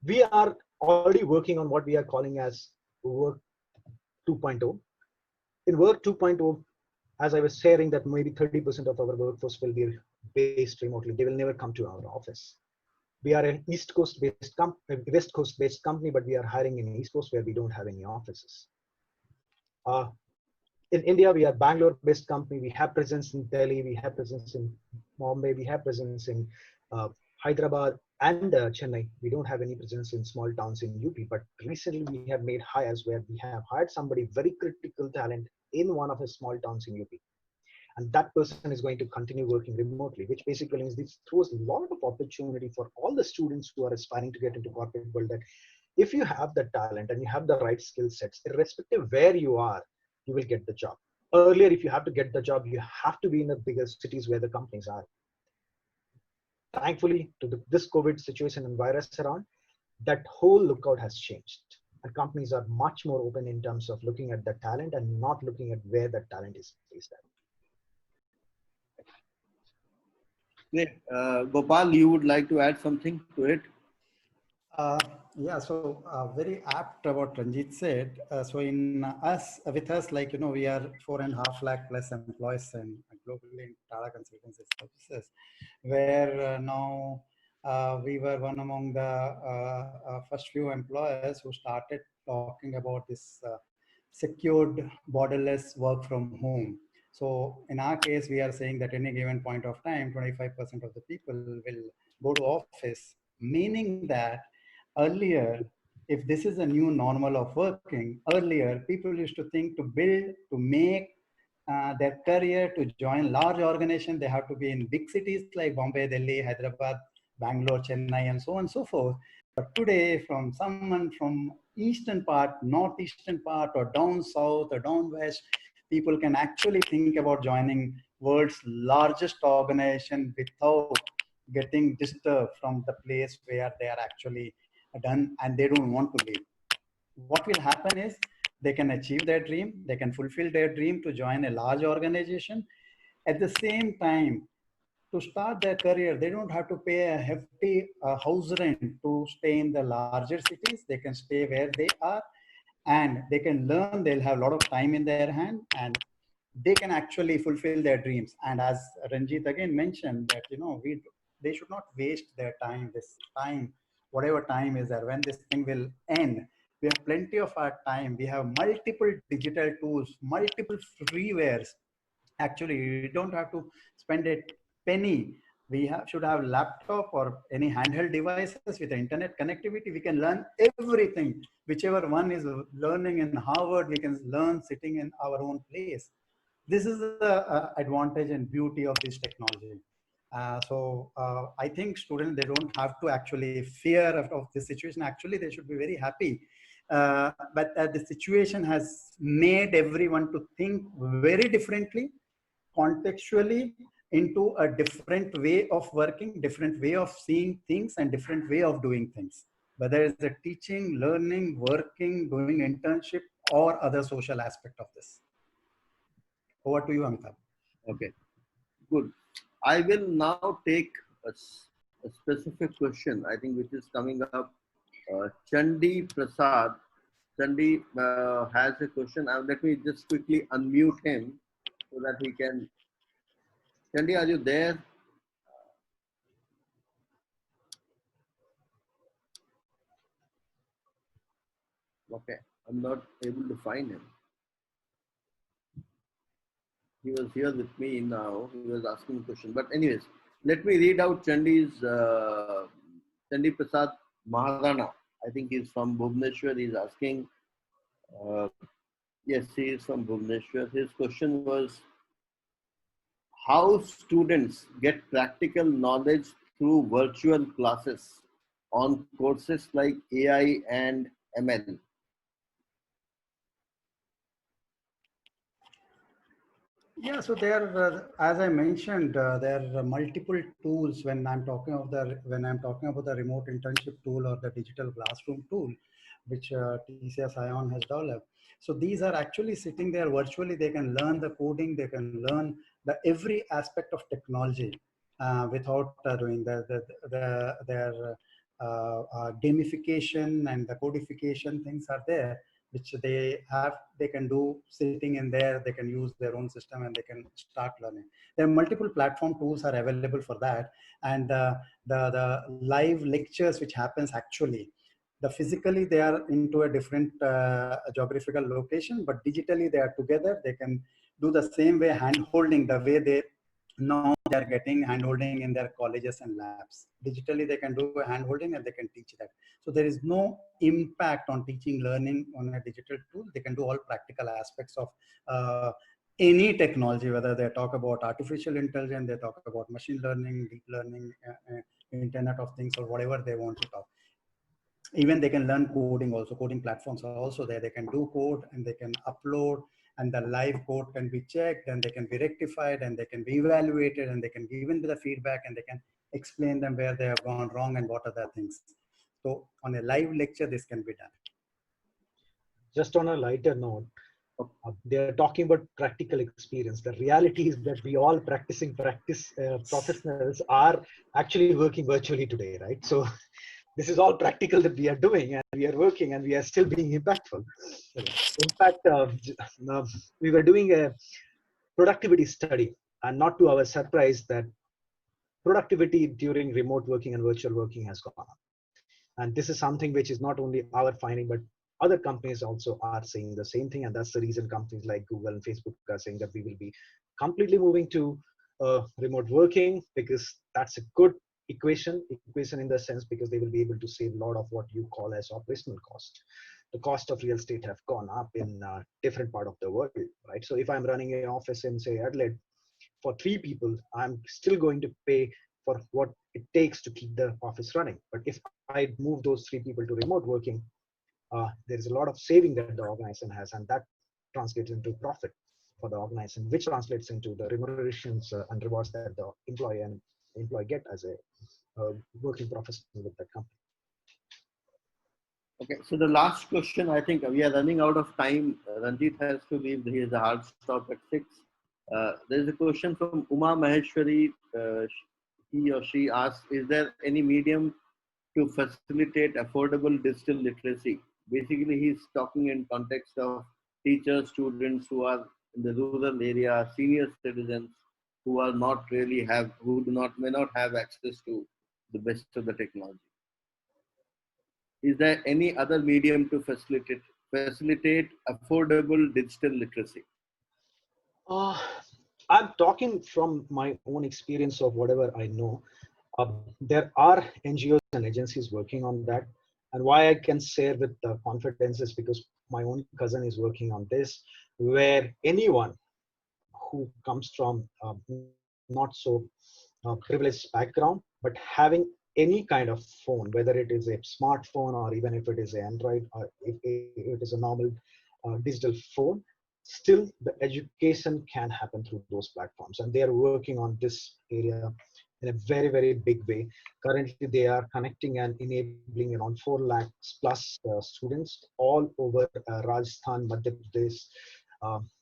we are already working on what we are calling as work 2.0. In work 2.0, as I was sharing, that maybe 30% of our workforce will be based remotely. They will never come to our office. We are an West Coast based company, but we are hiring in East Coast where we don't have any offices. In India, we are Bangalore based company. We have presence in Delhi, we have presence in Mumbai, we have presence in Hyderabad, and Chennai. We don't have any presence in small towns in UP, but recently we have made hires where we have hired somebody very critical talent in one of the small towns in UP. And that person is going to continue working remotely, which basically means this throws a lot of opportunity for all the students who are aspiring to get into corporate world, that if you have the talent and you have the right skill sets, irrespective where you are, you will get the job. Earlier, if you have to get the job, you have to be in the bigger cities where the companies are. Thankfully, to this COVID situation and virus around, that whole lookout has changed. And companies are much more open in terms of looking at the talent and not looking at where that talent is placed at. Great. Gopal, you would like to add something to it? Yeah, so very apt about Ranjit said. So in us, with us, like, you know, we are 4.5 lakh plus employees and globally in Tata Consultancy Services, where now we were one among the first few employers who started talking about this secured borderless work from home. So in our case, we are saying that any given point of time, 25% of the people will go to office, meaning that earlier, if this is a new normal of working, earlier people used to think to build, to make their career, to join large organization, they have to be in big cities like Bombay, Delhi, Hyderabad, Bangalore, Chennai, and so on and so forth. But today, from someone from eastern part, northeastern part, or down south or down west, people can actually think about joining world's largest organization without getting disturbed from the place where they are actually done and they don't want to leave. What will happen is they can achieve their dream, they can fulfill their dream to join a large organization. At the same time, to start their career, they don't have to pay a hefty house rent to stay in the larger cities. They can stay where they are and they can learn. They'll have a lot of time in their hand and they can actually fulfill their dreams. And as Ranjit again mentioned that, you know, they should not waste their time, this time, whatever time is there, when this thing will end. We have plenty of our time. We have multiple digital tools, multiple freewares. Actually, you don't have to spend a penny. We should have laptop or any handheld devices with internet connectivity. We can learn everything. Whichever one is learning in Harvard, we can learn sitting in our own place. This is the advantage and beauty of this technology. I think students, they don't have to actually fear of this situation. Actually, they should be very happy. But the situation has made everyone to think very differently, contextually, into a different way of working, different way of seeing things, and different way of doing things. Whether it's the teaching, learning, working, doing internship, or other social aspect of this. Over to you, Amitabh. Okay, good. I will now take a specific question, I think, which is coming up. Chandi Prasad. Chandi has a question. Let me just quickly unmute him so that he can. Chandi, are you there? Okay, I'm not able to find him. He was here with me now. He was asking a question. But anyways, let me read out Chandi's, Chandi Prasad Maharana. I think he's from Bhubaneswar. He's asking, yes, he is from Bhubaneswar. His question was, how students get practical knowledge through virtual classes on courses like AI and ML? Yeah, so there, as I mentioned, there are multiple tools when I'm talking about the remote internship tool or the digital classroom tool, which TCS Ion has developed. So these are actually sitting there virtually. They can learn the coding. They can learn the every aspect of technology without doing their gamification and the codification things are there, which they can do sitting in there. They can use their own system and they can start learning. There are multiple platform tools are available for that, and the live lectures which happens actually, the physically they are into a different geographical location, but digitally they are together. They can do the same way hand holding, the way they now they are getting handholding in their colleges and labs. Digitally, they can do handholding and they can teach that. So there is no impact on teaching learning on a digital tool. They can do all practical aspects of any technology, whether they talk about artificial intelligence, they talk about machine learning, deep learning, Internet of Things, or whatever they want to talk. Even they can learn coding also. Coding platforms are also there. They can do code and they can upload, and the live code can be checked and they can be rectified and they can be evaluated and they can give in the feedback and they can explain them where they have gone wrong and what are the things. So on a live lecture, this can be done. Just on a lighter note, they're talking about practical experience. The reality is that we all professionals are actually working virtually today, right? So this is all practical that we are doing, and we are working, and we are still being impactful. In fact, we were doing a productivity study, and not to our surprise, that productivity during remote working and virtual working has gone up. And this is something which is not only our finding, but other companies also are saying the same thing. And that's the reason companies like Google and Facebook are saying that we will be completely moving to remote working, because that's a good equation in the sense, because they will be able to save a lot of what you call as operational cost. The cost of real estate have gone up in different part of the world, right? So if I'm running an office in, say, Adelaide for 3 people, I'm still going to pay for what it takes to keep the office running. But if I move those 3 people to remote working, there is a lot of saving that the organization has, and that translates into profit for the organization, which translates into the remunerations and rewards that the employee get as a working professional with that company. Okay, so the last question, I think we are running out of time. Ranjit has to leave. He has a hard stop at 6. There's a question from Uma Maheshwari. He or she asks, is there any medium to facilitate affordable digital literacy? Basically, he's talking in context of teachers, students who are in the rural area, senior citizens who are not really may not have access to the best of the technology. Is there any other medium to facilitate affordable digital literacy? I'm talking from my own experience of whatever I know. There are NGOs and agencies working on that. And why I can share with confidence is because my own cousin is working on this, where anyone who comes from not so privileged background, but having any kind of phone, whether it is a smartphone or even if it is an Android or if it is a normal digital phone, still the education can happen through those platforms. And they are working on this area in a very, very big way. Currently, they are connecting and enabling around 4 lakhs plus students all over Rajasthan, Madhya Pradesh,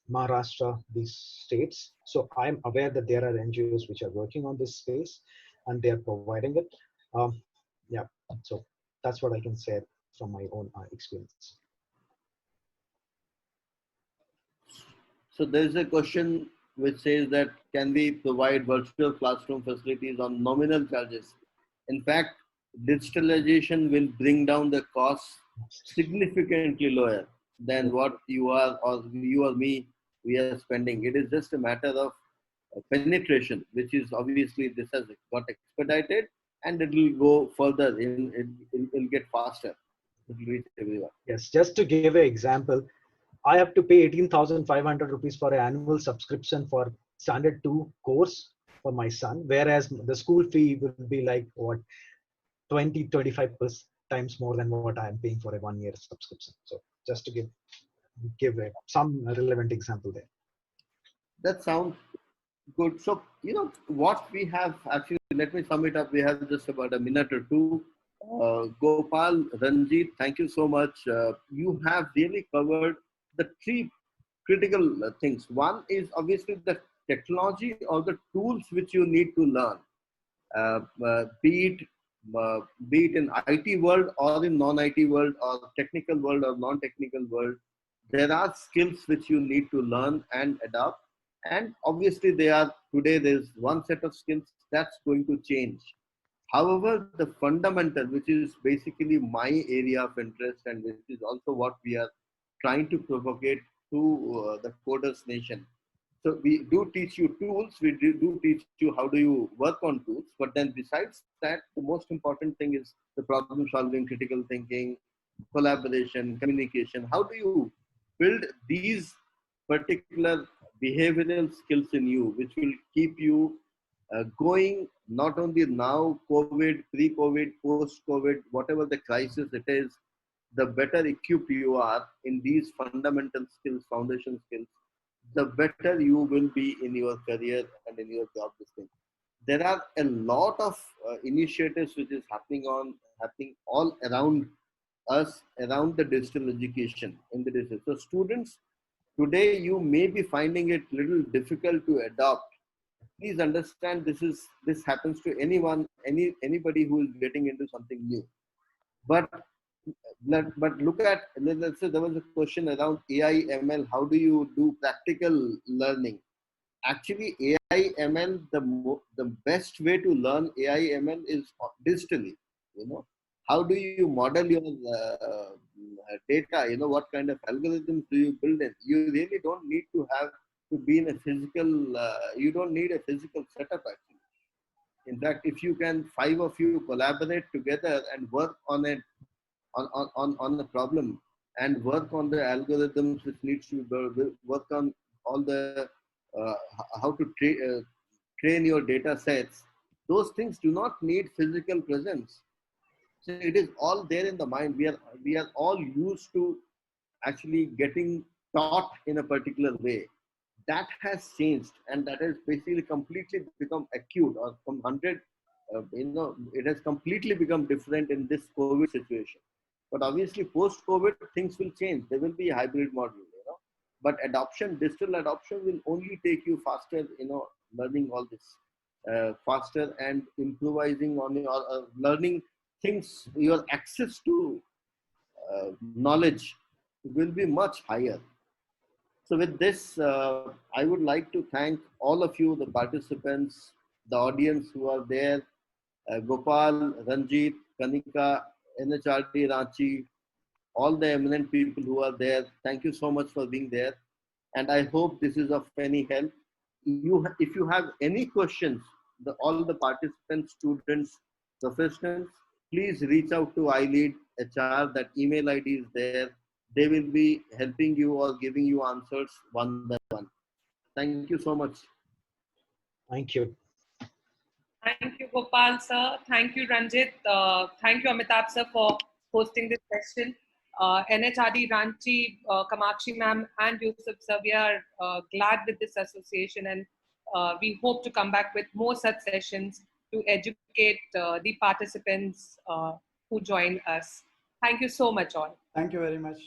Maharashtra, these states. So I'm aware that there are NGOs which are working on this space and they are providing it. Yeah, so that's what I can say from my own experience. So there's a question which says that can we provide virtual classroom facilities on nominal charges? In fact, digitalization will bring down the costs significantly lower than what you or me, we are spending. It is just a matter of penetration, which is obviously this has got expedited and it will go further, it will get faster. It will reach everyone. Yes, just to give an example, I have to pay 18,500 rupees for an annual subscription for standard 2 course for my son, whereas the school fee will be like what 25 times more than what I am paying for a 1-year subscription. So just to give some relevant example there. That sounds good. So, what we have actually, let me sum it up. We have just about a minute or two. Gopal, Ranjit, thank you so much. You have really covered the 3 critical things. One is obviously the technology or the tools which you need to learn, be it in IT world or in non-IT world or technical world or non-technical world. There are skills which you need to learn and adopt. And obviously today there's one set of skills that's going to change. However, the fundamental, which is basically my area of interest and which is also what we are trying to propagate to the Coders Nation, So we do teach you tools, we do teach you how do you work on tools, but then besides that, the most important thing is the problem solving, critical thinking, collaboration, communication. How do you build these particular behavioral skills in you, which will keep you going not only now, COVID, pre-COVID, post-COVID, whatever the crisis it is, the better equipped you are in these fundamental skills, foundation skills, the better you will be in your career and in your job listing. There are a lot of initiatives which is happening all around us, around the digital education in the digital. So students, today you may be finding it little difficult to adopt. Please understand this happens to anyone, anybody who is getting into something new. But look at, let's say there was a question around AI ML. How do you do practical learning? Actually, AI ML, the best way to learn AI ML is digitally. You know, how do you model your data? You know, what kind of algorithms do you build in? You really don't need to have to be in a physical. You don't need a physical setup actually. In fact, if you can, 5 of you collaborate together and work on it, on the problem, and work on the algorithms which needs to work on all the how to train your data sets. Those things do not need physical presence. So it is all there in the mind. We are all used to actually getting taught in a particular way. That has changed, and that has basically completely become acute, or from 100, it has completely become different in this COVID situation. But obviously, post-COVID, things will change. There will be a hybrid model, But digital adoption will only take you faster, learning all this faster and improvising on your learning things. Your access to knowledge will be much higher. So with this, I would like to thank all of you, the participants, the audience who are there, Gopal, Ranjit, Kanika, NHRD Ranchi, all the eminent people who are there. Thank you so much for being there. And I hope this is of any help. If you have any questions, all the participants, students, professionals, please reach out to iLead HR. That email ID is there. They will be helping you or giving you answers one by one. Thank you so much. Thank you. Thank you, Gopal sir. Thank you, Ranjit. Thank you, Amitabh sir, for hosting this session. NHRD Ranchi, Kamakshi ma'am, and Yusuf sir, we are glad with this association, and we hope to come back with more such sessions to educate the participants who join us. Thank you so much all. Thank you very much.